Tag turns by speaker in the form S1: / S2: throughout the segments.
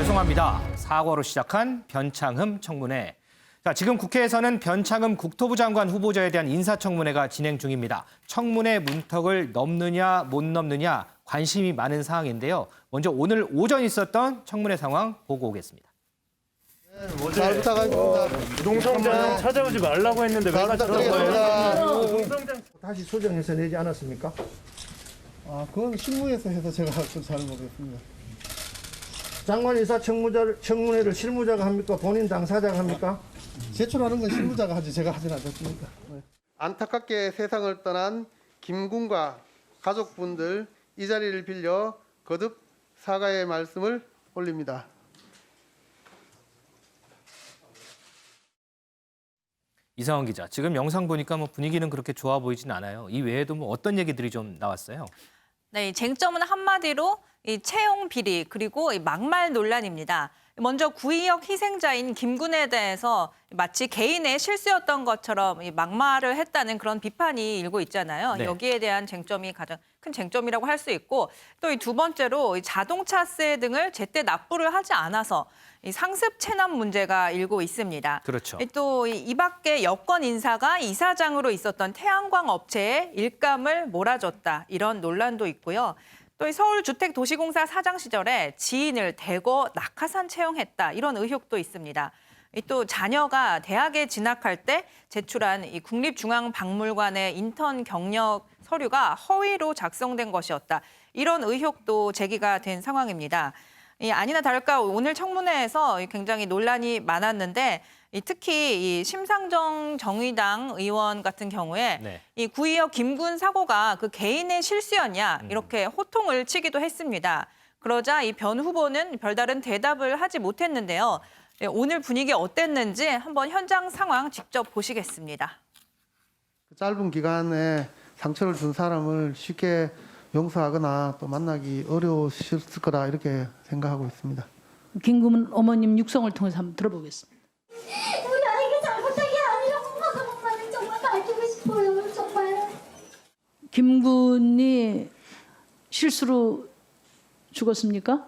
S1: 죄송합니다. 사과로 시작한 변창흠 청문회. 자, 지금 국회에서는 변창흠 국토부 장관 후보자에 대한 인사청문회가 진행 중입니다. 청문회 문턱을 넘느냐 못 넘느냐 관심이 많은 사항인데요. 먼저 오늘 오전 있었던 청문회 상황 보고 오겠습니다.
S2: 잘 부탁하겠습니다.
S3: 농성장 찾아오지 말라고 했는데 왜
S2: 잘
S3: 찾아온 거예요?
S2: 부탁드리겠습니다.
S3: 농성장
S4: 다시 수정해서 내지 않았습니까?
S2: 아, 그건 실무에서 해서 제가 잘 모르겠습니다.
S4: 장관 인사 청문회를 실무자가 합니까? 본인 당사자가 합니까?
S2: 제출하는 건 실무자가 하지 제가 하진 않았습니다. 안타깝게 세상을 떠난 김군과 가족분들 이 자리를 빌려 거듭 사과의 말씀을 올립니다.
S1: 이상원 기자, 지금 영상 보니까 뭐 분위기는 그렇게 좋아 보이진 않아요. 이 외에도 뭐 어떤 얘기들이 좀 나왔어요?
S5: 네, 이 쟁점은 한마디로 이 채용 비리 그리고 이 막말 논란입니다. 먼저 구의역 희생자인 김군에 대해서 마치 개인의 실수였던 것처럼 이 막말을 했다는 그런 비판이 일고 있잖아요.
S1: 네.
S5: 여기에 대한 쟁점이 가장 큰 쟁점이라고 할 수 있고 또 이 두 번째로 이 자동차세 등을 제때 납부를 하지 않아서 이 상습 체납 문제가 일고 있습니다.
S1: 그렇죠.
S5: 또 이 밖에 여권 인사가 이사장으로 있었던 태양광 업체에 일감을 몰아줬다 이런 논란도 있고요. 또 이 서울주택도시공사 사장 시절에 지인을 대거 낙하산 채용했다 이런 의혹도 있습니다. 또 자녀가 대학에 진학할 때 제출한 이 국립중앙박물관의 인턴 경력 서류가 허위로 작성된 것이었다. 이런 의혹도 제기가 된 상황입니다. 아니나 다를까 오늘 청문회에서 굉장히 논란이 많았는데 특히 이 심상정 정의당 의원 같은 경우에
S1: 네.
S5: 이 구의역 김군 사고가 그 개인의 실수였냐 이렇게 호통을 치기도 했습니다. 그러자 이 변 후보는 별다른 대답을 하지 못했는데요. 오늘 분위기 어땠는지 한번 현장 상황 직접 보시겠습니다.
S2: 짧은 기간에 상처를 준 사람을 쉽게 용서하거나 또 만나기 어려우셨을 거라 이렇게 생각하고 있습니다.
S6: 김구문 어머님 육성을 통해서 한번 들어보겠습니다.
S7: 우리 아이가 잘못한 게 아니라고 엄마는 정말 밝히고 싶어요. 정말.
S6: 김군이 실수로 죽었습니까?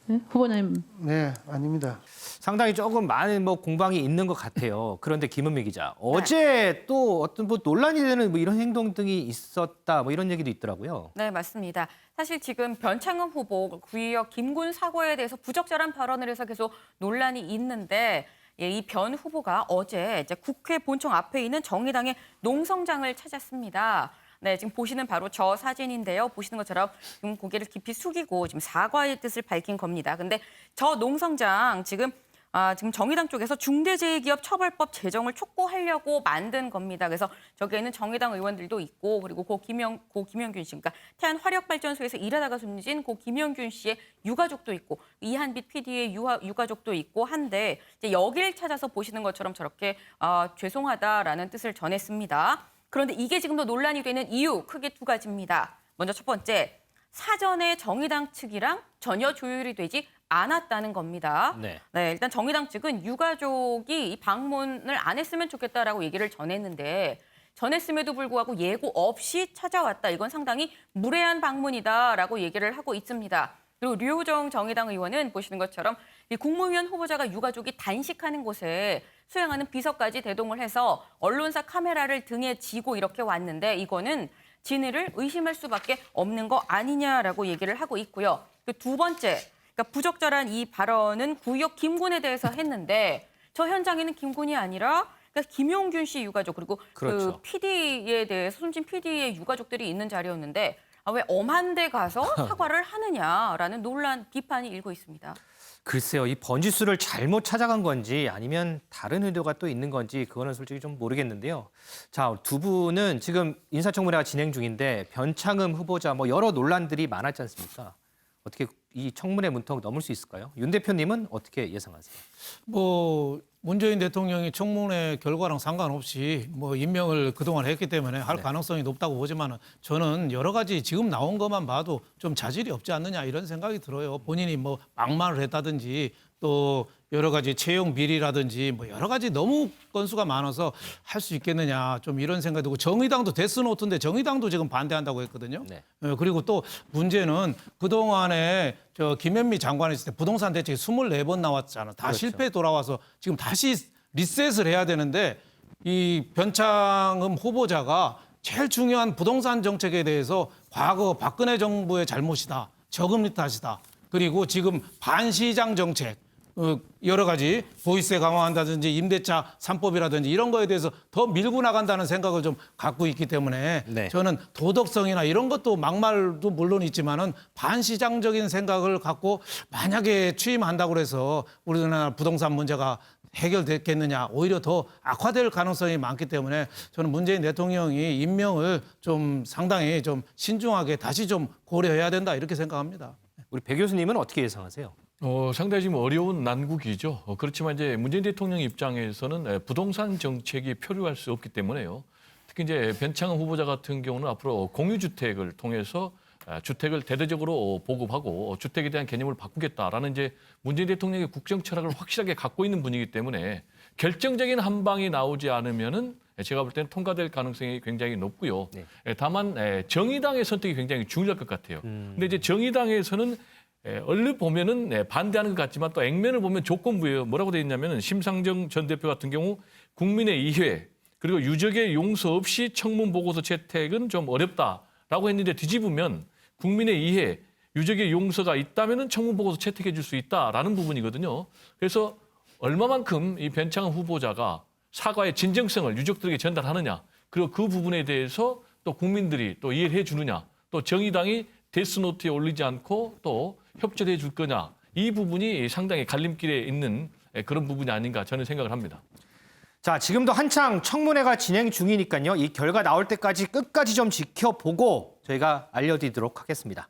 S6: 네? 후보님.
S2: 네, 아닙니다.
S1: 상당히 조금 많은 뭐 공방이 있는 것 같아요. 그런데 김은미 기자, 어제 또 어떤 뭐 논란이 되는 뭐 이런 행동 등이 있었다, 뭐 이런 얘기도 있더라고요.
S8: 네, 맞습니다. 사실 지금 변창흠 후보 구의역 김군 사고에 대해서 부적절한 발언을 해서 계속 논란이 있는데 이 변 후보가 어제 이제 국회 본청 앞에 있는 정의당의 농성장을 찾았습니다. 네, 지금 보시는 바로 저 사진인데요. 보시는 것처럼 지금 고개를 깊이 숙이고 지금 사과의 뜻을 밝힌 겁니다. 근데 저 농성장 지금 정의당 쪽에서 중대재해기업처벌법 제정을 촉구하려고 만든 겁니다. 그래서 저기에는 정의당 의원들도 있고 그리고 고 김영균 씨, 그러니까 태안화력발전소에서 일하다가 숨진 고 김영균 씨의 유가족도 있고 이한빛 PD의 유가족도 있고 한데 이제 여기를 찾아서 보시는 것처럼 저렇게 죄송하다라는 뜻을 전했습니다. 그런데 이게 지금도 논란이 되는 이유 크게 두 가지입니다. 먼저 첫 번째, 사전에 정의당 측이랑 전혀 조율이 되지 않았다는 겁니다.
S1: 네.
S8: 네, 일단 정의당 측은 유가족이 이 방문을 안 했으면 좋겠다라고 얘기를 전했음에도 불구하고 예고 없이 찾아왔다. 이건 상당히 무례한 방문이다라고 얘기를 하고 있습니다. 그리고 류호정 정의당 의원은 보시는 것처럼 이 국무위원 후보자가 유가족이 단식하는 곳에 수행하는 비서까지 대동을 해서 언론사 카메라를 등에 지고 이렇게 왔는데 이거는 진위를 의심할 수밖에 없는 거 아니냐라고 얘기를 하고 있고요. 그 두 번째, 그러니까 부적절한 이 발언은 구의역 김군에 대해서 했는데 저 현장에는 김군이 아니라 그러니까 김용균 씨 유가족 그리고
S1: 그렇죠.
S8: 그 PD에 대해서 숨진 PD의 유가족들이 있는 자리였는데 왜 엄한 데 가서 사과를 하느냐라는 논란, 비판이 일고 있습니다.
S1: 글쎄요, 이 번지수를 잘못 찾아간 건지 아니면 다른 의도가 또 있는 건지 그거는 솔직히 좀 모르겠는데요. 자, 두 분은 지금 인사청문회가 진행 중인데 변창흠 후보자 뭐 여러 논란들이 많았지 않습니까? 어떻게 이 청문회 문턱 넘을 수 있을까요? 윤 대표님은 어떻게 예상하세요?
S9: 뭐 문재인 대통령이 청문회 결과랑 상관없이 뭐 임명을 그동안 했기 때문에 할 가능성이 높다고 보지만은 저는 여러 가지 지금 나온 것만 봐도 좀 자질이 없지 않느냐 이런 생각이 들어요. 본인이 뭐 막말을 했다든지 또 여러 가지 채용 비리라든지 뭐 여러 가지 너무 건수가 많아서 할 수 있겠느냐 좀 이런 생각이 들고 정의당도 데스노트인데 정의당도 지금 반대한다고 했거든요.
S1: 네.
S9: 그리고 또 문제는 그동안에 저 김현미 장관이 있을 때 부동산 대책이 24번 나왔잖아. 다
S1: 그렇죠.
S9: 실패 돌아와서 지금 다시 리셋을 해야 되는데 이 변창흠 후보자가 제일 중요한 부동산 정책에 대해서 과거 박근혜 정부의 잘못이다. 저금리 탓이다. 그리고 지금 반시장 정책, 여러 가지 보이스에 강화한다든지 임대차 3법이라든지 이런 거에 대해서 더 밀고 나간다는 생각을 좀 갖고 있기 때문에
S1: 네.
S9: 저는 도덕성이나 이런 것도 막말도 물론 있지만은 반시장적인 생각을 갖고 만약에 취임한다고 해서 우리나라 부동산 문제가 해결됐겠느냐, 오히려 더 악화될 가능성이 많기 때문에 저는 문재인 대통령이 임명을 좀 상당히 좀 신중하게 다시 좀 고려해야 된다 이렇게 생각합니다.
S1: 우리 배 교수님은 어떻게 예상하세요?
S10: 상당히 지금 어려운 난국이죠. 그렇지만 이제 문재인 대통령 입장에서는 부동산 정책이 표류할 수 없기 때문에요. 특히 이제 변창흠 후보자 같은 경우는 앞으로 공유주택을 통해서 주택을 대대적으로 보급하고 주택에 대한 개념을 바꾸겠다라는 이제 문재인 대통령의 국정 철학을 확실하게 갖고 있는 분이기 때문에 결정적인 한 방이 나오지 않으면은 제가 볼 때는 통과될 가능성이 굉장히 높고요.
S1: 네.
S10: 다만 정의당의 선택이 굉장히 중요할 것 같아요. 근데 이제 정의당에서는 얼른 보면은 반대하는 것 같지만 또 액면을 보면 조건부예요. 뭐라고 돼 있냐면은 심상정 전 대표 같은 경우 국민의 이해 그리고 유족의 용서 없이 청문 보고서 채택은 좀 어렵다라고 했는데 뒤집으면 국민의 이해, 유족의 용서가 있다면은 청문 보고서 채택해 줄 수 있다라는 부분이거든요. 그래서 얼마만큼 이 변창흠 후보자가 사과의 진정성을 유족들에게 전달하느냐, 그리고 그 부분에 대해서 또 국민들이 또 이해를 해주느냐, 또 정의당이 데스노트에 올리지 않고 또 협조를 해줄 거냐, 이 부분이 상당히 갈림길에 있는 그런 부분이 아닌가 저는 생각을 합니다.
S1: 자, 지금도 한창 청문회가 진행 중이니까요. 이 결과 나올 때까지 끝까지 좀 지켜보고 저희가 알려드리도록 하겠습니다.